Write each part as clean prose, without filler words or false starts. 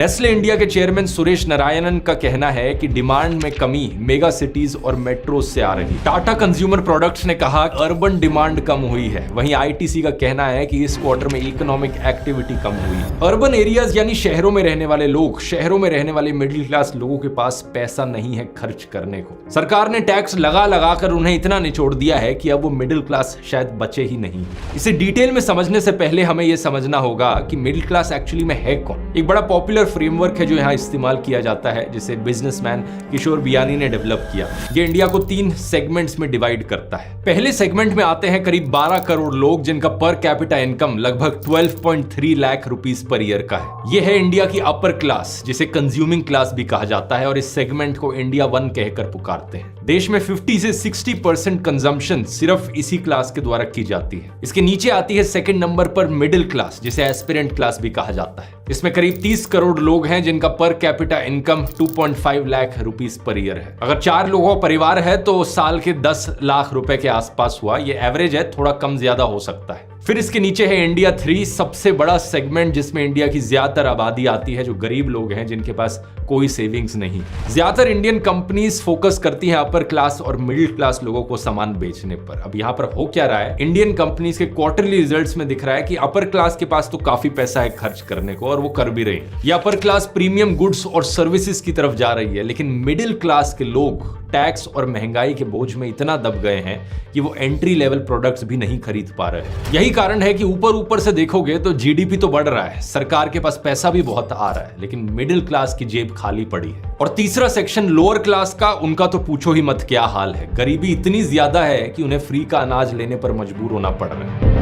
Nestle India के chairman Suresh Narayanan का कहना है कि डिमांड में कमी मेगा सिटीज और मेट्रो से आ रही। टाटा कंज्यूमर प्रोडक्ट्स ने कहा अर्बन डिमांड कम हुई है। वहीं आईटीसी का कहना है कि इस क्वार्टर में इकोनॉमिक एक्टिविटी कम हुई। अर्बन एरियाज यानी शहरों में रहने वाले लोग, शहरों में रहने वाले मिडिल क्लास लोगों के पास पैसा नहीं है खर्च करने को। सरकार ने टैक्स लगा लगा कर उन्हें इतना निचोड़ दिया है कि अब वो मिडिल क्लास शायद बचे ही नहीं। इसे डिटेल में समझने से पहले हमें यह समझना होगा कि मिडिल क्लास एक्चुअली में है कौन। एक बड़ा पॉपुलर फ्रेमवर्क है जो यहाँ इस्तेमाल किया जाता है, जिसे बिजनेसमैन किशोर बियानी ने डेवलप किया। ये इंडिया को 3 सेगमेंट्स में डिवाइड करता है। पहले सेगमेंट में आते हैं करीब 12 करोड़ लोग जिनका पर कैपिटा इनकम लगभग 12.3 लाख रुपीस पर ईयर का है। ये है इंडिया की अपर क्लास, जिसे कंज्यूमिंग क्लास भी कहा जाता है, और इस सेगमेंट को इंडिया 1 कहकर पुकारते हैं। देश में 50 से 60% कंजम्पशन सिर्फ इसी क्लास के द्वारा की जाती है। इसके नीचे आती है सेकंड नंबर पर मिडिल क्लास, जिसे एस्पिरेंट क्लास भी कहा जाता है। इसमें करीब 30 करोड़ लोग हैं जिनका per capita income 2.5 lakh rupees per year है। अगर 4 लोगों का परिवार है तो साल के 10 लाख रुपए के आसपास हुआ। ये एवरेज है, थोड़ा कम ज्यादा हो सकता है। फिर इसके नीचे है इंडिया 3, सबसे बड़ा सेगमेंट जिसमें इंडिया की ज्यादातर आबादी आती है, जो गरीब लोग हैं जिनके पास कोई सेविंग्स नहीं। ज्यादातर इंडियन कंपनीज फोकस करती हैं अपर क्लास और मिडिल क्लास लोगों को सामान बेचने पर। अब यहाँ पर हो क्या रहा है, इंडियन कंपनीज के क्वार्टरली रिजल्ट्स में दिख रहा है कि अपर क्लास के पास तो काफी पैसा है खर्च करने को, और वो कर भी रही है। ये अपर क्लास प्रीमियम गुड्स और सर्विसेज की तरफ जा रही है, लेकिन मिडिल क्लास के लोग टैक्स और महंगाई के बोझ में इतना दब गए हैं कि वो एंट्री लेवल प्रोडक्ट्स भी नहीं खरीद पा रहे हैं। यही कारण है कि ऊपर से देखोगे तो जीडीपी तो बढ़ रहा है, सरकार के पास पैसा भी बहुत आ रहा है, लेकिन मिडिल क्लास की जेब खाली पड़ी है। और तीसरा सेक्शन लोअर क्लास का, उनका तो पूछो ही मत क्या हाल है। गरीबी इतनी ज्यादा है कि उन्हें फ्री का अनाज लेने पर मजबूर होना पड़ रहा है।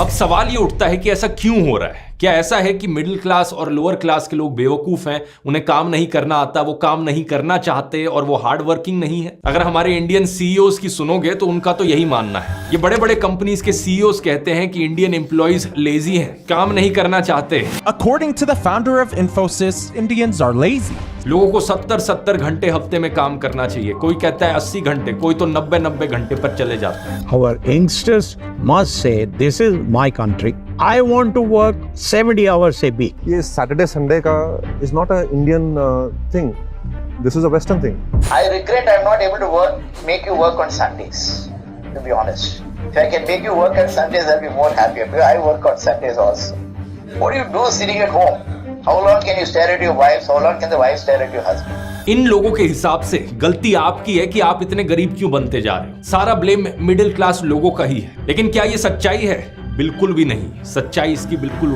अब सवाल ये उठता है कि ऐसा क्यों हो रहा है? क्या ऐसा है कि मिडिल क्लास और लोअर क्लास के लोग बेवकूफ हैं, उन्हें काम नहीं करना आता, वो काम नहीं करना चाहते और वो हार्ड वर्किंग नहीं है? अगर हमारे इंडियन सीईओज की सुनोगे तो उनका तो यही मानना है। ये बड़े बड़े कंपनीज के सीईओज कहते हैं कि इंडियन एम्प्लॉइज लेजी हैं, काम नहीं करना चाहते। According to the founder of Infosys, Indians are lazy. लोगों को 70 घंटे हफ्ते में काम करना चाहिए। कोई कहता है 80 घंटे, कोई तो 90 घंटे पर चले जाते हैं। Our youngsters must say, this is my country. I want to work 70 hours a week. ये Saturday Sunday का is not a Indian thing. This is a Western thing. I regret I'm not able to make you work on Sundays, to be honest. If I can make you work on Sundays, I'll be more happier. Because I work on Sundays also. What do you do sitting at home? How long can you stare at your wife? How long can the wife stare at your husband? इन लोगों के हिसाब से गलती आपकी है कि आप इतने गरीब क्यों बनते जा रहे हो। सारा ब्लेम मिडिल क्लास लोगों का ही है। लेकिन क्या ये सच्चाई है? बिल्कुल भी नहीं। सच्चाई इसकी बिल्कुल